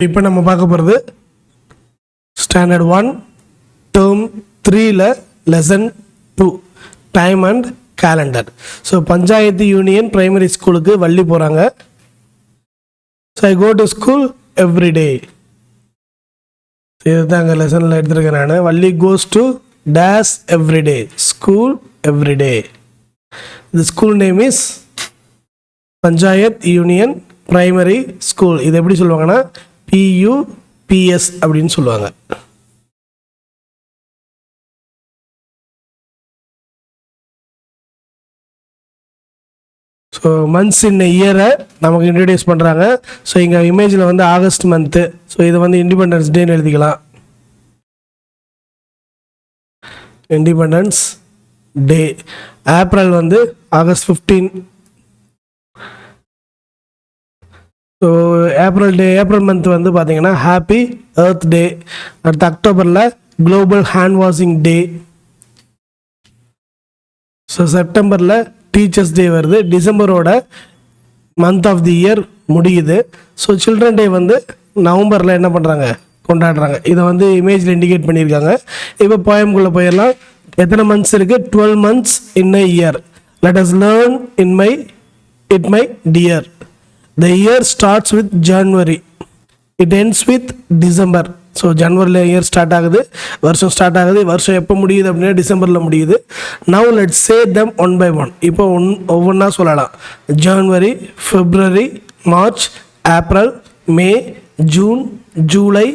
இப்போ நம்ம பார்க்க போகிறது ஸ்டாண்டர்ட் 1 டேர்ம் 3ல lesson 2 time and calendar. So panchayat union primary ஸ்கூலுக்கு வள்ளி போகிறாங்க. So I go to school everyday. இதுதான் அங்கே லெசனில் எடுத்துருக்கேன் நான். Valli goes to days everyday, school everyday. The school name is panchayat union primary school. இது எப்படி சொல்லுவாங்கன்னா PUPS அப்படின்னு சொல்லுவாங்க. ஸோ மந்த்ஸ் இன் இயரை நமக்கு இன்ட்ரடியூஸ் பண்ணுறாங்க. ஸோ இங்கே இமேஜில் வந்து ஆகஸ்ட் மந்த்து. ஸோ இதை வந்து இண்டிபெண்டன்ஸ் டேன்னு எழுதிக்கலாம். Independence day. ஏப்ரல் வந்து ஆகஸ்ட் 15. ஸோ ஏப்ரல் மந்த் வந்து பார்த்தீங்கன்னா ஹாப்பி எர்த் டே. அடுத்து அக்டோபரில் குளோபல் ஹேண்ட் வாஷிங் டே. ஸோ செப்டம்பரில் டீச்சர்ஸ் டே வருது. டிசம்பரோட மந்த் ஆஃப் தி இயர் முடியுது. ஸோ சில்ட்ரன் டே வந்து நவம்பரில் என்ன பண்ணுறாங்க, கொண்டாடுறாங்க. இதை வந்து இமேஜில் இண்டிகேட் பண்ணியிருக்காங்க. இப்போ போயம்குள்ளே போயிடலாம். எத்தனை மந்த்ஸ் இருக்குது? 12 months in a year. Let us learn in my dear. The year starts with January. It ends with December. So ஜனவரியில் இயர் ஸ்டார்ட் ஆகுது, வருஷம் ஸ்டார்ட் ஆகுது. வருஷம் எப்போ முடியுது அப்படின்னா டிசம்பரில் முடியுது. Now let's say them one by one. இப்போ ஒவ்வொன்றா சொல்லலாம். January, February, March, April, May, June, July,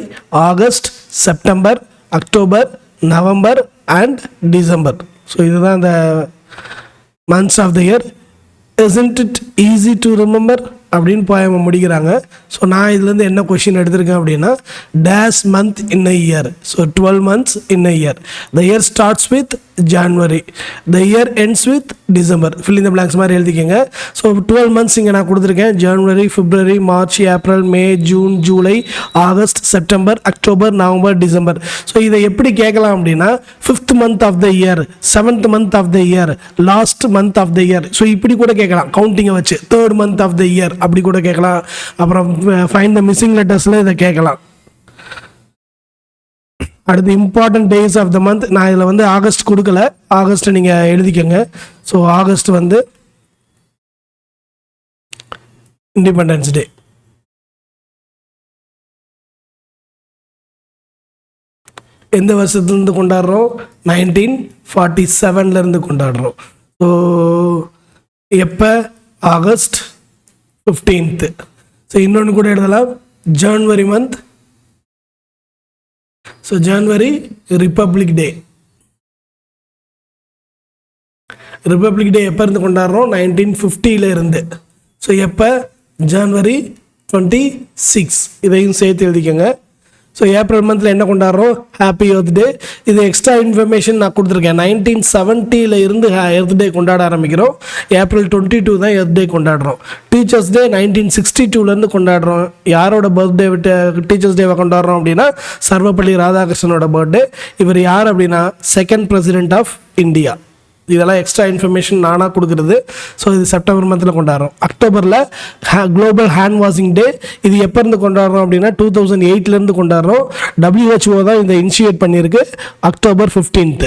August, September, October, November and December. So இதுதான் இந்த months of the year. Isn't it easy to remember அப்படின்னு போயமை முடிக்கிறாங்க. ஸோ நான் இதுலேருந்து என்ன கொஷின் எடுத்திருக்கேன் அப்படின்னா, days month in a year. So 12 months in a year. The year starts with January, the year ends with December. Fill in the blanks மாதிரி எழுதிக்கங்க. So 12 months இங்கே நான் கொடுத்துருக்கேன். January, February, March, April, May, June, July, August, September, October, November, December. So இதை எப்படி கேட்கலாம் அப்படின்னா, 5th month of the year, 7th month of the year, last month of the year. So இப்படி கூட கேட்கலாம் கவுண்டிங்கை வச்சு. 3rd month of the year அப்படி கூட கேட்கலாம். அப்புறம் ஃபைண்ட் த மிஸ்ஸிங் லெட்டர்ஸில் இதை கேட்கலாம். அடுத்து important days of the month. நான் இதில் வந்து ஆகஸ்ட் கொடுக்கல, ஆகஸ்ட் நீங்கள் எழுதிக்கங்க. ஸோ ஆகஸ்ட் வந்து இண்டிபெண்டன்ஸ் டே. எந்த வருஷத்துலேருந்து கொண்டாடுறோம்? 1947 கொண்டாடுறோம். ஸோ எப்போ? August 15th. ஸோ இன்னொன்று கூட எழுதலாம், ஜனவரி மந்த். ஸோ ஜனவரி ரிப்பப்ளிக் டே. ரிப்பப்ளிக் டே எப்போ இருந்து கொண்டாடுறோம்? 1950 இருந்து. ஸோ எப்போ? ஜனவரி 26. இதையும் சேர்த்து எழுதிக்கோங்க. ஸோ ஏப்ரல் மந்தில் என்ன கொண்டாடுறோம்? ஹாப்பி எர்த் டே. இது எக்ஸ்ட்ரா இன்ஃபர்மேஷன் நான் கொடுத்துருக்கேன். 1970 இருந்து எர்த் டே கொண்டாட ஆரம்பிக்கிறோம். ஏப்ரல் 22 தான் எர்த் டே கொண்டாடுறோம். டீச்சர்ஸ் டே 1962 கொண்டாடுறோம். யாரோட பர்த்டே விட்டு டீச்சர்ஸ் டேவை கொண்டாடுறோம் அப்படின்னா, சர்வப்பள்ளி ராதாகிருஷ்ணனோட பர்த்டே. இவர் யார் அப்படின்னா, 2nd President ஆஃப் இந்தியா. இதெல்லாம் எக்ஸ்ட்ரா இன்ஃபர்மேஷன் நானாக கொடுக்குறது. ஸோ இது செப்டம்பர் மந்தில் கொண்டாடுறோம். அக்டோபரில் குளோபல் ஹேண்ட் வாஷிங் டே. இது எப்போ இருந்து கொண்டாடுறோம் அப்படின்னா 2008 கொண்டாடுறோம். WHO தான் இதை இனிஷியேட் பண்ணியிருக்கு, October 15th.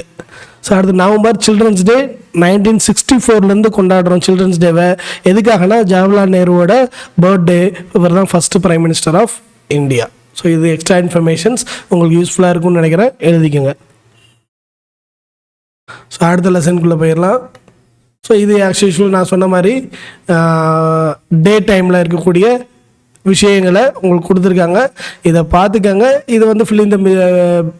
ஸோ அடுத்து நவம்பர் சில்ட்ரன்ஸ் டே. 1964 கொண்டாடுறோம் சில்ட்ரன்ஸ் டேவை. எதுக்காகனா, ஜவஹர்லால் நேருவோட பர்த்டே. இவர் தான் first prime minister of India. So இது எக்ஸ்ட்ரா இன்ஃபர்மேஷன்ஸ் உங்களுக்கு யூஸ்ஃபுல்லாக இருக்கும்னு நினைக்கிறேன். எழுதிக்கோங்க. ஸோ அடுத்த லெசனுக்குள்ளே போயிடலாம். ஸோ இது ஆஸ் யூஷுவல் நான் சொன்ன மாதிரி டே டைமில் இருக்கக்கூடிய விஷயங்களை உங்களுக்கு கொடுத்துருக்காங்க. இதை பார்த்துக்கங்க. இது வந்து ஃபில் இன் த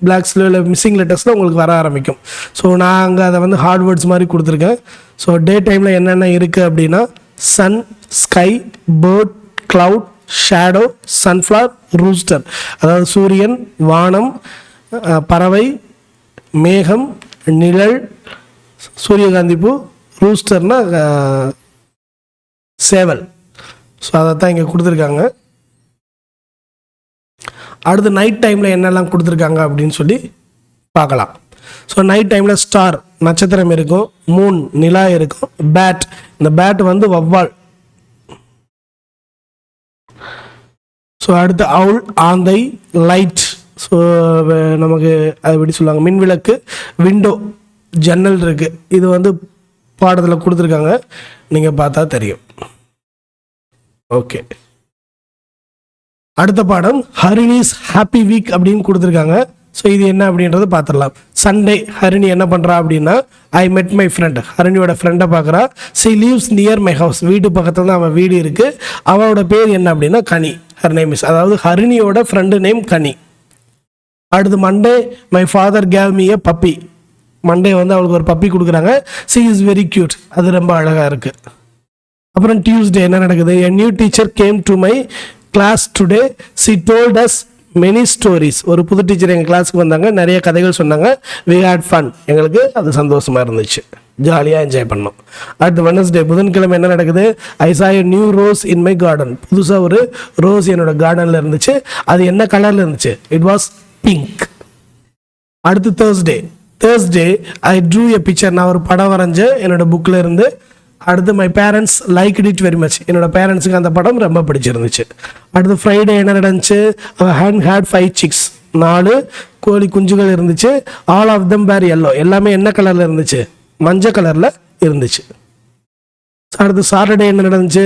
பிளாக்ஸில் இல்லை மிஸ்ஸிங் லெட்டர்ஸில் உங்களுக்கு வர ஆரம்பிக்கும். ஸோ நான் அங்கே அதை வந்து ஹார்ட் வேர்ட்ஸ் மாதிரி கொடுத்துருக்கேன். ஸோ டே டைமில் என்னென்ன இருக்குது அப்படின்னா, sun, sky, bird, cloud, shadow, sunflower, rooster. அதாவது சூரியன், வானம், பறவை, மேகம், நிழல், சூரியகாந்தி பூ, ரூஸ்டர்னா சேவல். ஸோ அதைத்தான் இங்கே கொடுத்துருக்காங்க. அடுத்து நைட் டைமில் என்னெல்லாம் கொடுத்துருக்காங்க அப்படின்னு சொல்லி பார்க்கலாம். ஸோ நைட் டைமில் ஸ்டார், நட்சத்திரம் இருக்கும். மூன், நிலா இருக்கும். பேட், இந்த பேட் வந்து வவ்வால். ஸோ அடுத்து அவுல், ஆந்தை, லைட். ஸோ நமக்கு அது எப்படி சொல்லுவாங்க, மின்விளக்கு, விண்டோ, ஜன்னல் இருக்குது. இது வந்து பாடத்தில் கொடுத்துருக்காங்க, நீங்கள் பார்த்தா தெரியும். ஓகே, அடுத்த பாடம் ஹரிணிஸ் ஹாப்பி வீக் அப்படின்னு கொடுத்துருக்காங்க. ஸோ இது என்ன அப்படின்றத பார்த்துடலாம். சண்டே ஹரிணி என்ன பண்ணுறா அப்படின்னா, ஐ மெட் மை ஃப்ரெண்ட், ஹரிணியோட ஃப்ரெண்டை பார்க்குறா. C leaves near my house, வீட்டு பக்கத்தில் தான் அவன் வீடு இருக்குது. அவளோட பேர் என்ன அப்படின்னா கனி, ஹர் நேம் இஸ், அதாவது ஹரிணியோட ஃப்ரெண்டு நேம் கனி. அடுத்து Monday my father gave me a puppy, Monday வந்து அவளுக்கு ஒரு பப்பி கொடுக்குறாங்க. சி இஸ் வெரி க்யூட், அது ரொம்ப அழகாக இருக்குது. அப்புறம் டியூஸ்டே என்ன நடக்குது, a new teacher came to my class today, she told us many stories, ஒரு புது டீச்சர் எங்கள் கிளாஸுக்கு வந்தாங்க, நிறைய கதைகள் சொன்னாங்க. வி ஹேட் ஃபன், எங்களுக்கு அது சந்தோஷமாக இருந்துச்சு, ஜாலியாக என்ஜாய் பண்ணோம். அடுத்து வெனஸ்டே புதன்கிழமை என்ன நடக்குது, ஐ சா a new rose in my garden, புதுசாக ஒரு ரோஸ் என்னோட கார்டனில் இருந்துச்சு. அது என்ன கலரில் இருந்துச்சு, இட் வாஸ் பிங்க். அடுத்து தேர்ஸ்டே ஐ ட்ரூ எ பிக்சர், நான் ஒரு படம் வரைஞ்சேன் என்னோட புக்கில் இருந்து. அடுத்து my parents like it very much, என்னோட பேரண்ட்ஸுக்கு அந்த படம் ரொம்ப பிடிச்சிருந்துச்சு. அடுத்து ஃப்ரைடே என்ன நடந்துச்சு, ஹேட் 5 chicks, 4 கோழி குஞ்சுகள் இருந்துச்சு. All of them were yellow, எல்லாமே என்ன கலரில் இருந்துச்சு, மஞ்சள் கலரில் இருந்துச்சு. அடுத்து சாட்டர்டே என்ன நடந்துச்சு,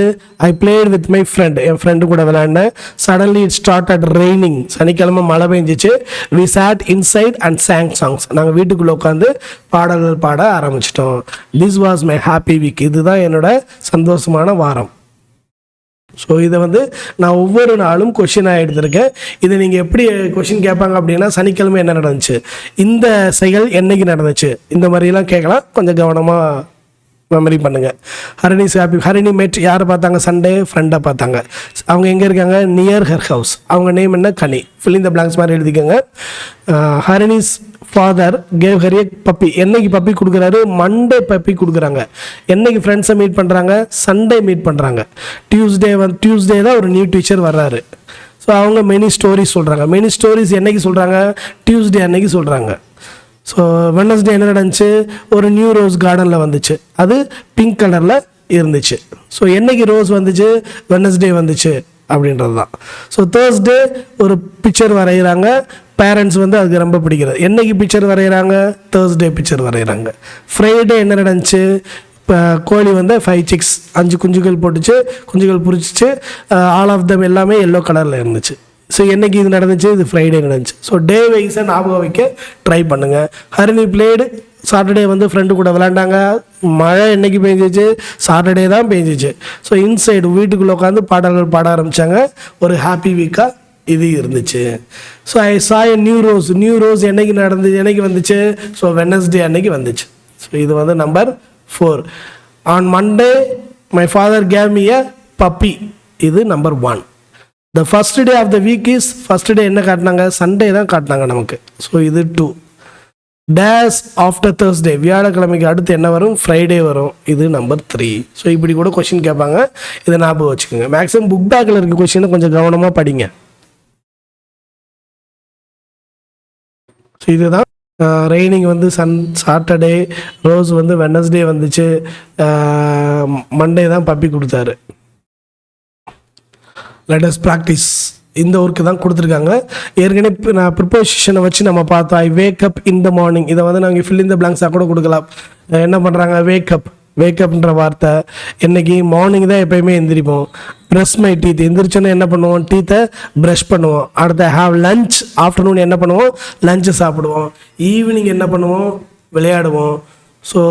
I played with my friend, என் ஃப்ரெண்டு கூட விளையாண்டேன். சடன்லி இட் ஸ்டார்டட் ரெய்னிங், சனிக்கிழமை மழை பெஞ்சிச்சு. We sat inside and sang songs, நாங்கள் வீட்டுக்குள்ளே உட்காந்து பாடல்கள் பாட ஆரம்பிச்சிட்டோம். This was my happy week, இதுதான் என்னோட சந்தோஷமான வாரம். ஸோ இதை வந்து நான் ஒவ்வொரு நாளும் கொஷினாக எடுத்திருக்கேன். இதை நீங்கள் எப்படி கொஷின் கேட்பாங்க அப்படின்னா, சனிக்கிழமை என்ன நடந்துச்சு, இந்த செயல் என்னைக்கு நடந்துச்சு, இந்த மாதிரிலாம் கேட்கலாம். கொஞ்சம் கவனமாக மெமரி பண்ணுங்கள். ஹரிணிஸ் ஹாப்பி, ஹரிணி மேட் யாரை பார்த்தாங்க, சண்டே ஃப்ரெண்டை பார்த்தாங்க. அவங்க எங்கே இருக்காங்க, நியர் ஹர் ஹவுஸ். அவங்க நேம் என்ன, Kani. Fill in the blanks மாதிரி எழுதிக்கோங்க. Harini's father gave her a puppy, என்னைக்கு பப்பி கொடுக்குறாரு, மண்டே பப்பி கொடுக்குறாங்க. என்னைக்கு ஃப்ரெண்ட்ஸை மீட் பண்ணுறாங்க, சண்டே மீட் பண்ணுறாங்க. டியூஸ்டே தான் ஒரு நியூ டீச்சர் வர்றாரு. ஸோ அவங்க மெனி ஸ்டோரிஸ் சொல்கிறாங்க. மெனி ஸ்டோரிஸ் என்னைக்கு சொல்கிறாங்க, டியூஸ்டே அன்னைக்கு சொல்கிறாங்க. ஸோ வெனஸ்டே என்ன நடந்துச்சு, ஒரு நியூ ரோஸ் கார்டனில் வந்துச்சு, அது பிங்க் கலரில் இருந்துச்சு. ஸோ என்னைக்கு ரோஸ் வந்துச்சு, வெனஸ்டே வந்துச்சு அப்படின்றது தான். ஸோ தேர்ஸ்டே ஒரு பிக்சர் வரைகிறாங்க, பேரண்ட்ஸ் வந்து அதுக்கு ரொம்ப பிடிக்கிறது. என்னைக்கு பிக்சர் வரைகிறாங்க, தேர்ஸ்டே பிக்சர் வரைகிறாங்க. ஃப்ரைடே என்ன நடந்துச்சு, இப்போ கோழி வந்து 5 chicks, 5 குஞ்சுகள் போட்டுச்சு, குஞ்சுகள் புரிச்சிச்சு. ஆல் ஆஃப் தம் எல்லாமே எல்லோ கலரில் இருந்துச்சு. ஸோ என்னைக்கு இது நடந்துச்சு, இது ஃப்ரைடே நடந்துச்சு. ஸோ டே வைஸை ஞாபகம் வைக்க ட்ரை பண்ணுங்கள். ஹரிணி பிளேடு, சாட்டர்டே வந்து ஃப்ரெண்டு கூட விளாண்டாங்க. மழை என்னைக்கு பெஞ்சிச்சு, சாட்டர்டே தான் பெஞ்சிச்சு. ஸோ இன்சைடு வீட்டுக்குள்ளே உட்காந்து பாடல்கள் பாட ஆரம்பித்தாங்க. ஒரு ஹாப்பி வீக்காக இது இருந்துச்சு. ஸோ ஐ சா எ நியூ ரோஸ் என்னைக்கு என்னைக்கு வந்துச்சு, ஸோ வெனஸ்டே அன்னைக்கு வந்துச்சு. ஸோ இது வந்து number 4. On Monday my father gave me a puppy, இது number 1. The first day of the week is, first day என்ன காட்டினாங்க, சண்டே தான் காட்டினாங்க நமக்கு. ஸோ இது 2. டேஸ் ஆஃப்டர் தேர்ஸ்டே, வியாழக்கிழமைக்கு அடுத்து என்ன வரும், ஃப்ரைடே வரும், இது நம்பர் 3. ஸோ இப்படி கூட கொஷின் கேட்பாங்க, இதை ஞாபகம் வச்சுக்கோங்க. மேக்ஸிமம் புக் பேக்கில் இருக்க கொஷினை கொஞ்சம் கவனமாக படிங்க. ஸோ இதுதான் ரெய்னிங் வந்து சாட்டர்டே, ரோஸ் வந்து வெனஸ்டே வந்துச்சு, மண்டே தான் பப்பி கொடுத்தாரு. லெட் அஸ் ப்ராக்டிஸ், இந்த ஒர்க்கு தான் கொடுத்துருக்காங்க. ஏற்கனவே நான் ப்ரிப்போசிஷனை வச்சு நம்ம பார்த்தோம். ஐ wake up in the morning, இதை வந்து நாங்கள் ஃபில் இன் த பிளாங்க்ஸாக கூட கொடுக்கலாம். என்ன பண்ணுறாங்க, வேக்கப்ன்ற வார்த்தை என்னைக்கு, மார்னிங் தான் எப்போயுமே எந்திரிப்போம். ப்ரஷ் மை டீத், எந்திரிச்சோன்னே என்ன பண்ணுவோம், டீத்தை ப்ரஷ் பண்ணுவோம். அடுத்த ஹாவ் லஞ்ச், ஆஃப்டர்நூன் என்ன பண்ணுவோம், லஞ்சு சாப்பிடுவோம். ஈவினிங் என்ன பண்ணுவோம், விளையாடுவோம். ஸோ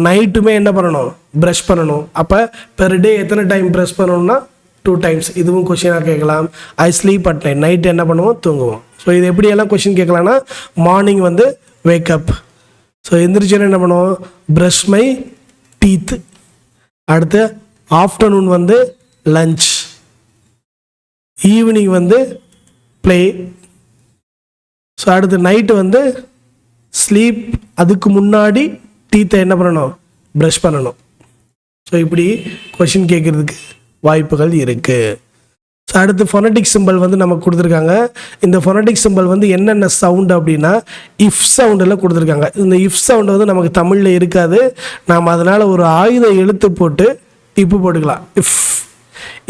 நைட்டுமே என்ன பண்ணணும், ப்ரஷ் பண்ணணும். அப்போ பெர் டே எத்தனை டைம் ப்ரஷ் பண்ணணும்னா 2 times. இதுவும் கொஷினாக கேட்கலாம். I sleep at night, night என்ன பண்ணுவோம், தூங்குவோம். ஸோ இது எப்படியெல்லாம் கொஷின் கேட்கலாம்னா, மார்னிங் வந்து வேக்கப், ஸோ எந்திரிச்சோன்னு என்ன பண்ணுவோம், ப்ரஷ் மை டீத். அடுத்து ஆஃப்டர்நூன் வந்து லஞ்ச், ஈவினிங் வந்து ப்ளே. ஸோ அடுத்து நைட்டு வந்து ஸ்லீப், அதுக்கு முன்னாடி டீத்தை என்ன பண்ணணும், ப்ரஷ் பண்ணணும். ஸோ இப்படி கொஷின் கேட்குறதுக்கு வாய்ப்புகள் இருக்குது. ஸோ அடுத்து ஃபொனட்டிக் சிம்பிள் வந்து நமக்கு கொடுத்துருக்காங்க. இந்த ஃபொனட்டிக் சிம்பிள் வந்து என்னென்ன சவுண்டு அப்படின்னா, இஃப் சவுண்டில் கொடுத்துருக்காங்க. இந்த இஃப் சவுண்டு வந்து நமக்கு தமிழில் இருக்காது. நாம் அதனால் ஒரு ஆயுத எழுத்து போட்டு இப்பு போட்டுக்கலாம். இஃப்,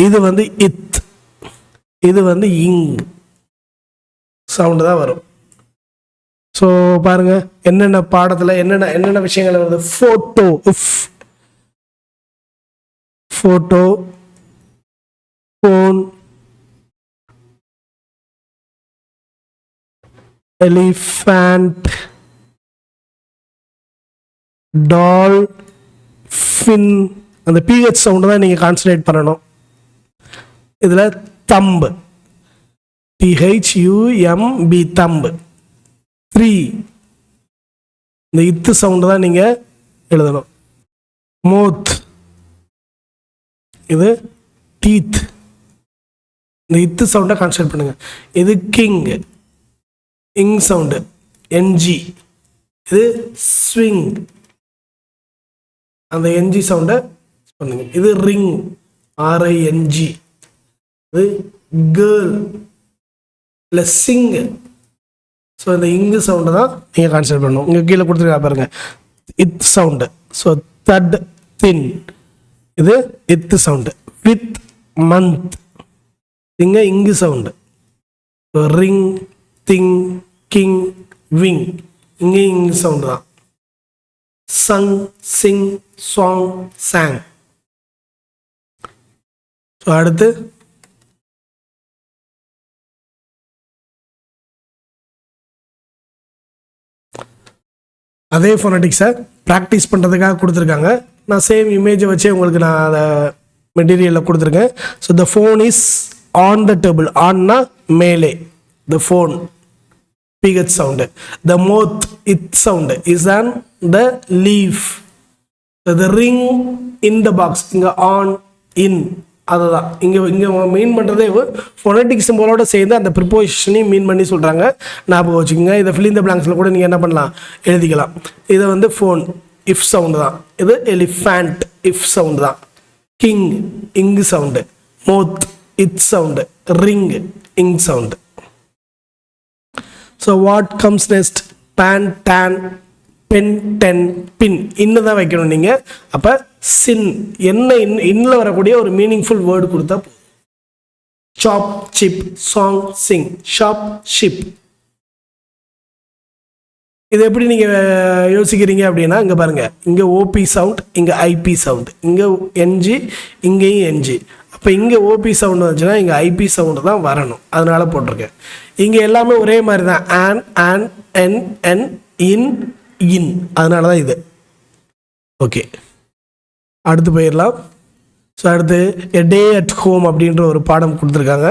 இது வந்து இத். இது வந்து இங் சவுண்டு தான் வரும். ஸோ பாருங்க என்னென்ன பாடத்தில் என்னென்ன விஷயங்கள் வருது. ஃபோட்டோ, ஃபோட்டோ, ஃபோன், எலிஃபண்ட், டால், ஃபின். அந்த பிஹெச் சவுண்டு தான் நீங்கள் கான்சன்ட்ரேட் பண்ணணும். இதில் தம்பு, THUMB தம்பு. 3 இந்த இத்து சவுண்டு தான் நீங்கள் எழுதணும். மோத், இது டீத். இந்த இத்து சவுண்டை கான்சன்ட்ரேட் பண்ணுங்க. இது கிங், இங் சவுண்டு, NG. இது ஸ்விங், அந்த NG சவுண்டை பண்ணுங்க. இது ரிங், RING. இது கேர்ள் இல்லை சிங். ஸோ இந்த இங்கு சவுண்டை தான் நீங்கள் கான்சன்ட்ரேட் பண்ணணும். இங்கே கீழே கொடுத்துருக்கா பாருங்க, இத் சவுண்டு. ஸோ தட், தின், இது இத்து சவுண்டு. வித், மந்த், இங்கே இங்கு sound. So ring, thing, king, wing, இங்கே இங்கு சவுண்டு தான். Sung, sing, song, song. So அடுத்து அதே ஃபோனட்டிக்ஸை ப்ராக்டிஸ் பண்ணுறதுக்காக கொடுத்துருக்காங்க. நான் சேம் இமேஜை வச்சே உங்களுக்கு நான் அதை மெட்டீரியலில் கொடுத்துருக்கேன். So the phone is on the table. ஆன்னா மேலே, the phone PH sound. The moth, ith sound, is on the leaf. The ring, in the box. இங்கே ஆன், இன், அதுதான் இங்கே மீன் பண்ணுறதே ஃபோனட்டிக் சிம்போலோட சேர்ந்து அந்த ப்ரிப்போசிஷனையும் மீன் பண்ணி சொல்கிறாங்க. ஞாபகம் வச்சுக்கோங்க. இதை ஃபில் இன் த பிளாங்க்ஸில் கூட நீங்கள் என்ன பண்ணலாம், எழுதிக்கலாம். இதை வந்து ஃபோன், இஃப் சவுண்டு தான். இது எலிஃபண்ட், இஃப் சவுண்டு தான். King, ing sound. Moth, ith sound. Ring, ing sound. So what comes next? Pan, tan, pen, ten, pin. இன்னும் தான் வைக்கணும் நீங்கள். அப்போ சின், என்ன இன்னில் வரக்கூடிய ஒரு மீனிங்ஃபுல் வேர்டு கொடுத்தா போதும். Chop, chip, song, sing. Shop, ship. இது எப்படி நீங்கள் யோசிக்கிறீங்க அப்படின்னா, இங்கே பாருங்கள், இங்கே ஓபி சவுண்ட், இங்கே ஐபி சவுண்ட், இங்கே NG, இங்கேயும் NG. அப்போ இங்கே ஓபி சவுண்ட் வந்துச்சுன்னா இங்கே ஐபி சவுண்டு தான் வரணும். அதனால போட்டிருக்கேன். இங்கே எல்லாமே ஒரே மாதிரி தான். ஆன், என், இன். அதனால தான் இது. ஓகே, அடுத்து போயிடலாம். ஸோ அடுத்து எ டே அட் ஹோம் அப்படின்ற ஒரு பாடம் கொடுத்துருக்காங்க.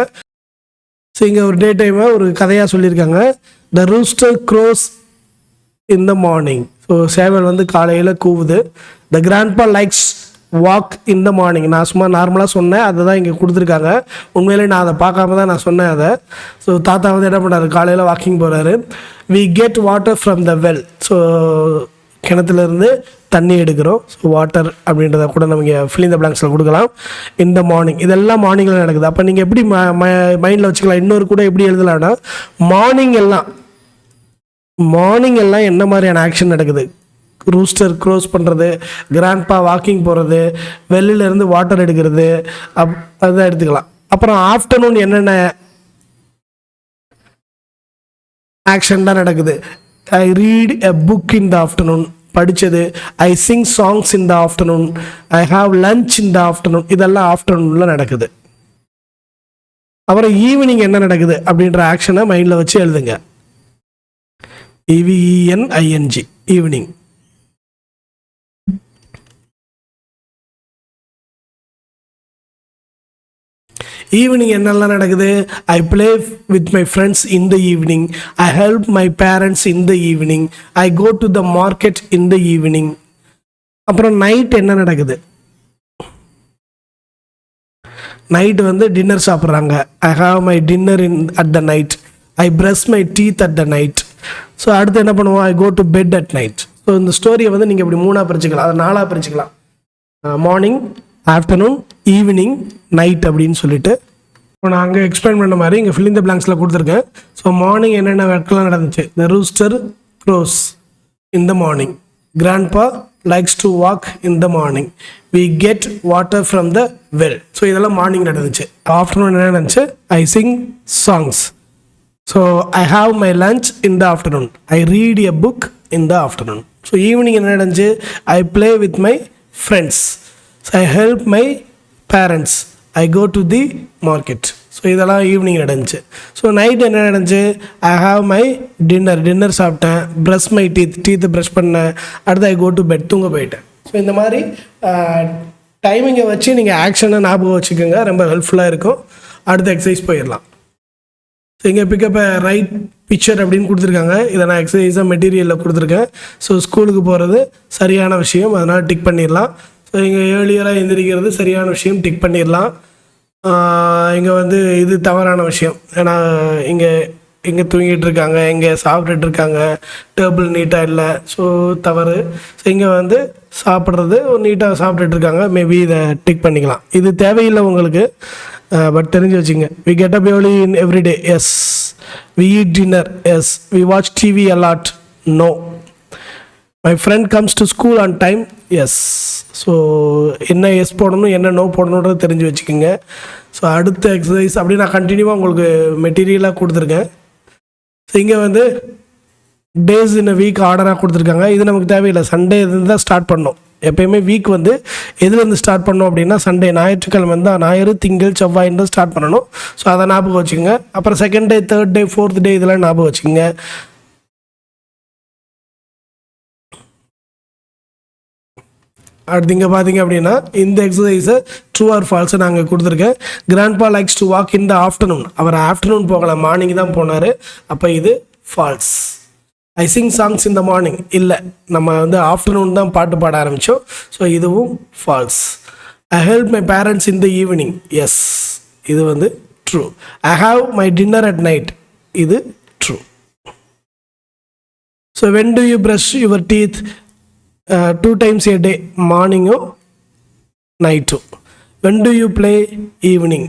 ஸோ இங்கே ஒரு டே டைமை ஒரு கதையாக சொல்லியிருக்காங்க. The rooster crows in the morning. So சேவல் வந்து காலையில் கூவுது. The grandpa likes walk in the morning. நான் சும்மா நார்மலாக சொன்னேன், அதை தான் இங்கே கொடுத்துருக்காங்க. உண்மையிலே நான் அதை பார்க்காம தான் நான் சொன்னேன் அதை. ஸோ தாத்தா வந்து என்ன பண்ணுறாரு, காலையில் வாக்கிங் போகிறாரு. We get water from the well. So கிணத்துலேருந்து தண்ணி எடுக்கிறோம். ஸோ வாட்டர் அப்படின்றத கூட நம்ம ஃபில் இன் த பிளாங்க்ஸில் கொடுக்கலாம். இந்த மார்னிங், இதெல்லாம் மார்னிங்கில் நடக்குது. அப்போ நீங்கள் எப்படி மைண்டில் வச்சுக்கலாம். இன்னொரு கூட எப்படி எழுதலாம்னா, மார்னிங் எல்லாம் என்ன மாதிரியான ஆக்ஷன் நடக்குது? ரூஸ்டர் க்ரோஸ் பண்ணுறது, கிராண்ட்பா வாக்கிங் போகிறது, வெளியிலேருந்து வாட்டர் எடுக்கிறது, அதுதான் எடுத்துக்கலாம். அப்புறம் ஆஃப்டர்நூன் என்னென்ன ஆக்ஷன் தான் நடக்குது? I read a book in the afternoon, படித்தது. I sing songs in the afternoon, I have lunch in the afternoon. இதெல்லாம் ஆஃப்டர்நூனில் நடக்குது. அப்புறம் ஈவினிங் என்ன நடக்குது அப்படின்ற ஆக்ஷனை மைண்டில் வச்சு எழுதுங்க. EVENING, evening. ஈவினிங் என்னெல்லாம் நடக்குது? I play with my friends in the evening, I help my parents in the evening, I go to the market in the evening. அப்புறம் நைட் என்ன நடக்குது? நைட் வந்து டின்னர் சாப்பிட்றாங்க. I have my dinner at the night, I brush my teeth at the night. So அடுத்து என்ன பண்ணுவோம்? I go to bed at night. So இந்த ஸ்டோரியை வந்து நீங்கள் இப்படி 3ஆக பிரிச்சுக்கலாம், அதை 4ஆக பிரிச்சுக்கலாம். மார்னிங், ஆஃப்டர்நூன், ஈவினிங், நைட் அப்படின்னு சொல்லிட்டு. இப்போ நான் அங்கே எக்ஸ்பிளைன் பண்ண மாதிரி இங்கே ஃபில் இன் த பிளாங்க்ஸில் கொடுத்துருக்கேன். ஸோ மார்னிங் என்னென்ன ஒர்க்கெலாம் நடந்துச்சு? The rooster crows in the morning, grandpa likes to walk in the morning. We get water from the well. So இதெல்லாம் மார்னிங் நடந்துச்சு. ஆஃப்டர்நூன் என்ன நடந்துச்சு? I sing songs. So I have my lunch in the afternoon. I read a book in the afternoon. So evening என்ன நடந்துச்சு? I play with my friends. So I help my parents. I go to the market. So இதெல்லாம் evening நடந்துச்சு. So night என்ன நடந்துச்சு? ஐ have my dinner சாப்பிட்டேன், brush my டீத்தை brush பண்ணேன், அடுத்து ஐ go to bed, தூங்க போயிட்டேன். ஸோ இந்த மாதிரி டைமிங்கை வச்சு நீங்கள் ஆக்ஷனை ஞாபகம் வச்சுக்கோங்க, ரொம்ப ஹெல்ப்ஃபுல்லாக இருக்கும். அடுத்த எக்ஸசைஸ் போயிடலாம். ஸோ இங்கே பிக்கப் ரைட் பிக்சர் அப்படின்னு கொடுத்துருக்காங்க. இதை நான் எக்ஸசைஸாக மெட்டீரியலில் கொடுத்துருக்கேன். ஸோ ஸ்கூலுக்கு போகிறது சரியான விஷயம், அதனால் டிக் பண்ணிடலாம். ஸோ இங்கே ஏர்லியராக எந்திரிக்கிறது சரியான விஷயம், டிக் பண்ணிடலாம். இங்கே வந்து இது தவறான விஷயம், ஏன்னா இங்கே தூங்கிட்டு இருக்காங்க, இங்கே சாப்பிட்டுட்டு இருக்காங்க, டேபிள் நீட்டாக இல்லை, ஸோ தவறு. ஸோ இங்கே வந்து சாப்பிட்றது நீட்டாக சாப்பிட்டுட்டு இருக்காங்க, மேபி இதை டிக் பண்ணிக்கலாம். இது தேவையில்லை உங்களுக்கு, பட் தெரிஞ்சு வச்சுங்க. We get up early in every day, yes. We eat dinner, yes. We watch TV a lot, no. My friend comes to school on time, yes. So என்ன எஸ் போடணும், என்ன நோ போடணுன்றது தெரிஞ்சு வச்சுக்கோங்க. ஸோ அடுத்த exercise அப்படி நான் கண்டினியூவாக உங்களுக்கு மெட்டீரியலாக கொடுத்துருக்கேன். ஸோ இங்கே வந்து டேஸ் இன் வீக் ஆர்டராக கொடுத்துருக்காங்க. இது நமக்கு தேவையில்லை, சண்டே இருந்து தான் ஸ்டார்ட் பண்ணோம். எப்போயுமே வீக் வந்து எதுலேருந்து ஸ்டார்ட் பண்ணோம் அப்படின்னா சண்டே, ஞாயிற்றுக்கிழமை தான், ஞாயிறு திங்கள் செவ்வாயின்னு தான் ஸ்டார்ட் பண்ணணும். ஸோ அதை ஞாபகம் வச்சுக்கோங்க. அப்புறம் second day, third day, fourth day இதெல்லாம் ஞாபகம் வச்சுக்கோங்க. அடுத்து இங்கே பார்த்தீங்க அப்படின்னா இந்த எக்ஸசைஸை ட்ரூ ஆர் ஃபால்ஸை நாங்கள் கொடுத்துருக்கேன். Grandpa likes to walk in the afternoon. அவர் ஆஃப்டர்நூன் போகலாம், மார்னிங் தான் போனார். அப்போ இது false. I sing songs in the morning, இல்லை, நம்ம வந்து ஆஃப்டர்நூன் தான் பாட்டு பாட ஆரம்பித்தோம். ஸோ இதுவும் false. I help my parents in the evening, yes, இது வந்து true. I have my dinner at night, இது true. So when do you brush your teeth? 2 times a day, morning or night. When do you play? Evening.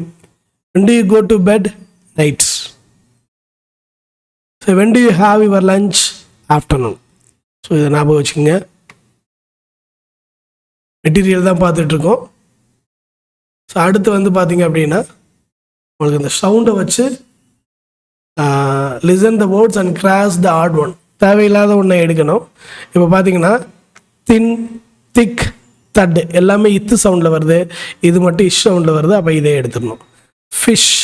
When do you go to bed? Night. So when do you have your lunch? Afternoon. So இதை ஞாபகம் வச்சுக்கோங்க. Material தான் பார்த்துட்ருக்கோம். So அடுத்து வந்து பார்த்தீங்க அப்படின்னா உங்களுக்கு இந்த சவுண்டை வச்சு listen the words and cross the odd one. தேவையில்லாத ஒன்றை எடுக்கணும். இப்போ பார்த்தீங்கன்னா தின், திக், தட் எல்லாமே இத்து சவுண்டில் வருது, இது மட்டும் இஷ் சவுண்டில் வருது. அப்போ இதே எடுத்துடணும். ஃபிஷ்,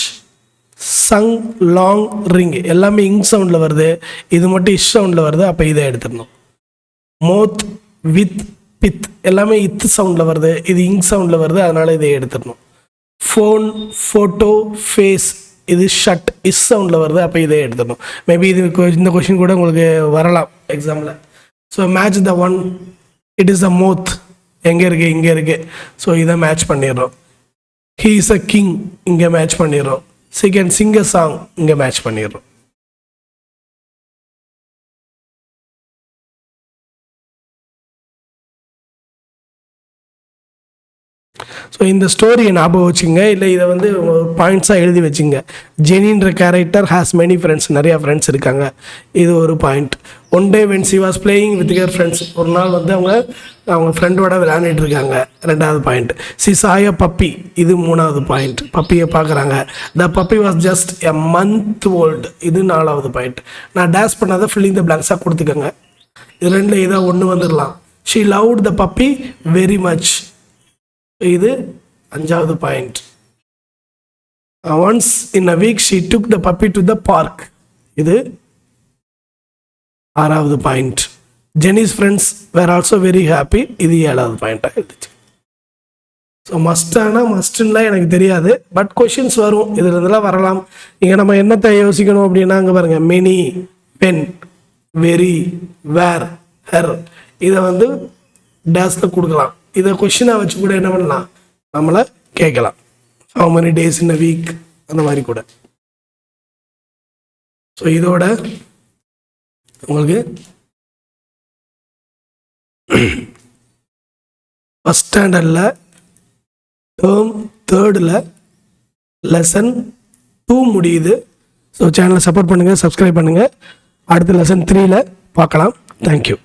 சங், லாங், ரிங் எல்லாமே இங் சவுண்டில் வருது, இது மட்டும் இஷ் சவுண்டில் வருது. அப்போ இதை எடுத்துடணும். மோத், வித், பித் எல்லாமே இத்து சவுண்டில் வருது, இது இங் சவுண்டில் வருது, அதனால் இதை எடுத்துடணும். ஃபோன், ஃபோட்டோ, ஃபேஸ் இது ஷட் இஸ் சவுண்டில் வருது. அப்போ இதை எடுத்துடணும். மேபி இது இந்த கொஷின் கூட உங்களுக்கு வரலாம் எக்ஸாமில். So match the one, it is a moth, எங்கே இருக்குது, இங்கே இருக்குது. ஸோ இதை மேட்ச் பண்ணிடுறோம். ஹீ இஸ் அ கிங், இங்கே மேட்ச் பண்ணிடுறோம். She can sing a song, இங்கே மேட்ச் பண்ணிடுறோம். ஸோ இந்த ஸ்டோரியை ஞாபகம் வச்சுங்க, இல்லை இதை வந்து பாயிண்ட்ஸாக எழுதி வச்சுங்க. ஜெனின்ற கேரக்டர் ஹேஸ் மெனி ஃப்ரெண்ட்ஸ், நிறையா ஃப்ரெண்ட்ஸ் இருக்காங்க, இது ஒரு point. One day when she was playing with her friends, ஒரு நாள் வந்து அவங்க ஃப்ரெண்டோட விளையாண்டுட்டு இருக்காங்க, ரெண்டாவது பாயிண்ட். சி சாய பப்பி, இது மூணாவது பாயிண்ட். பப்பியை பார்க்குறாங்க. The puppy was just a month old, இது நாலாவது பாயிண்ட். நான் டேஷ் பண்ணாத ஃபில்லிங் த பிளாங்க்ஸாக கொடுத்துக்கோங்க. இது ரெண்டில் ஏதோ ஒன்று வந்துடலாம். She loved the puppy very much, இது அஞ்சாவது point. Once in a week she took the puppy to the park, இது ஆறாவது point. Jenny's friends were also very happy, இது ஏழாவது பாயிண்டாக இருந்துச்சு. ஸோ மஸ்டானா மஸ்ட்லாம் எனக்கு தெரியாது, பட் கொஷின்ஸ் வரும், இதில் இதெல்லாம் வரலாம். இங்கே நம்ம என்னத்தை யோசிக்கணும் அப்படின்னா அங்கே பாருங்கள், மெனி, பென், வெரி, வேர், ஹெர், இதை வந்து டேஸில் கொடுக்கலாம். இதை கொஷினாக வச்சு கூட என்ன பண்ணலாம், நம்மளை கேட்கலாம். How many days in a week, அந்த மாதிரி கூட. ஸோ இதோட உங்களுக்கு ஃபஸ்ட் ஸ்டாண்டர்டில் டேர்ம் 3ல் லெசன் 2 முடியுது. ஸோ சேனலை சப்போர்ட் பண்ணுங்கள், சப்ஸ்கிரைப் பண்ணுங்கள். அடுத்த லெசன் 3ல் பார்க்கலாம். தேங்க்யூ.